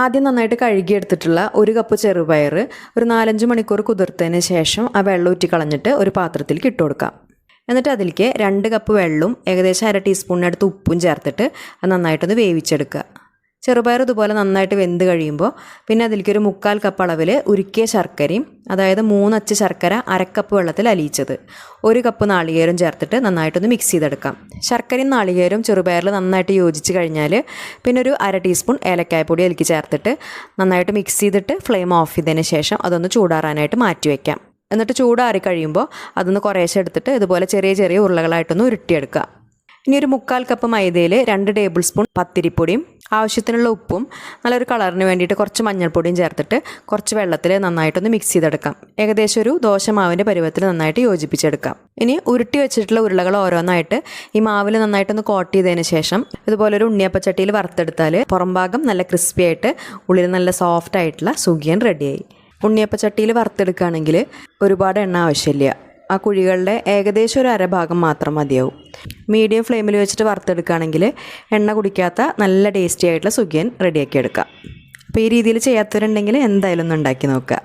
ആദ്യം നന്നായിട്ട് കഴുകിയെടുത്തിട്ടുള്ള 1 കപ്പ് ചെറുപയർ ഒരു 4-5 മണിക്കൂർ കുതിർത്തതിന് ശേഷം ആ വെള്ളം ഊറ്റി കളഞ്ഞിട്ട് ഒരു പാത്രത്തിലേക്ക് ഇട്ട് കൊടുക്കാം. എന്നിട്ട് അതിലേക്ക് 2 കപ്പ് വെള്ളവും ഏകദേശം 1/2 ടീസ്പൂണിനടുത്ത് ഉപ്പും ചേർത്തിട്ട് അത് നന്നായിട്ടൊന്ന് വേവിച്ചെടുക്കുക. ചെറുപയർ ഇതുപോലെ നന്നായിട്ട് വെന്ത് കഴിയുമ്പോൾ പിന്നെ അതിലേക്ക് ഒരു 1/4 കപ്പ് അളവിൽ ഉരുക്കിയ ശർക്കരയും, അതായത് 3 അച്ച് ശർക്കര 1/2 കപ്പ് വെള്ളത്തിൽ അലിയിച്ചത്, 1 കപ്പ് നാളികേരം ചേർത്തിട്ട് നന്നായിട്ടൊന്ന് മിക്സ് ചെയ്തെടുക്കാം. ശർക്കരയും നാളികേരവും ചെറുപയറിൽ നന്നായിട്ട് യോജിച്ച് കഴിഞ്ഞാൽ പിന്നെ ഒരു 1/2 ടീസ്പൂൺ ഏലക്കായപ്പൊടി അതിലേക്ക് ചേർത്തിട്ട് നന്നായിട്ട് മിക്സ് ചെയ്തിട്ട് ഫ്ലെയിം ഓഫ് ചെയ്തതിന് ശേഷം അതൊന്ന് ചൂടാറാനായിട്ട് മാറ്റി വയ്ക്കാം. എന്നിട്ട് ചൂടാറി കഴിയുമ്പോൾ അതൊന്ന് കുറേശ്ശെ എടുത്തിട്ട് ഇതുപോലെ ചെറിയ ചെറിയ ഉരുളകളായിട്ടൊന്ന് ഉരുട്ടിയെടുക്കുക. ഇനി ഒരു 1/4 കപ്പ് മൈദയിൽ 2 ടേബിൾ സ്പൂൺ പത്തിരിപ്പൊടിയും ആവശ്യത്തിനുള്ള ഉപ്പും നല്ലൊരു കളറിന് വേണ്ടിയിട്ട് കുറച്ച് മഞ്ഞൾപ്പൊടിയും ചേർത്തിട്ട് കുറച്ച് വെള്ളത്തിൽ നന്നായിട്ടൊന്ന് മിക്സ് ചെയ്തെടുക്കാം. ഏകദേശം ഒരു ദോശമാവിൻ്റെ പരുവത്തിൽ നന്നായിട്ട് യോജിപ്പിച്ചെടുക്കാം. ഇനി ഉരുട്ടി വെച്ചിട്ടുള്ള ഉരുളകൾ ഓരോന്നായിട്ട് ഈ മാവിൽ നന്നായിട്ടൊന്ന് കോട്ട് ചെയ്തതിന് ശേഷം ഇതുപോലെ ഒരു ഉണ്ണിയപ്പച്ചട്ടിയിൽ വറുത്തെടുത്താൽ പുറം ഭാഗം നല്ല ക്രിസ്പി ആയിട്ട് ഉള്ളിൽ നല്ല സോഫ്റ്റ് ആയിട്ടുള്ള സുഖിയൻ റെഡിയായി. ഉണ്ണിയപ്പച്ചട്ടിയിൽ വറുത്തെടുക്കുകയാണെങ്കിൽ ഒരുപാട് എണ്ണ ആവശ്യമില്ല. ആ കുഴികളുടെ ഏകദേശം ഒരു 1/2 ഭാഗം മാത്രം മതിയാവും. മീഡിയം ഫ്ലെയിമിൽ വെച്ചിട്ട് വറുത്തെടുക്കുകയാണെങ്കിൽ എണ്ണ കുടിക്കാത്ത നല്ല ടേസ്റ്റി ആയിട്ടുള്ള സുഖിയൻ റെഡിയാക്കി എടുക്കാം. അപ്പോൾ ഈ രീതിയിൽ ചെയ്യാത്തവരുണ്ടെങ്കിൽ എന്തായാലും ഒന്ന് ഉണ്ടാക്കി നോക്കുക.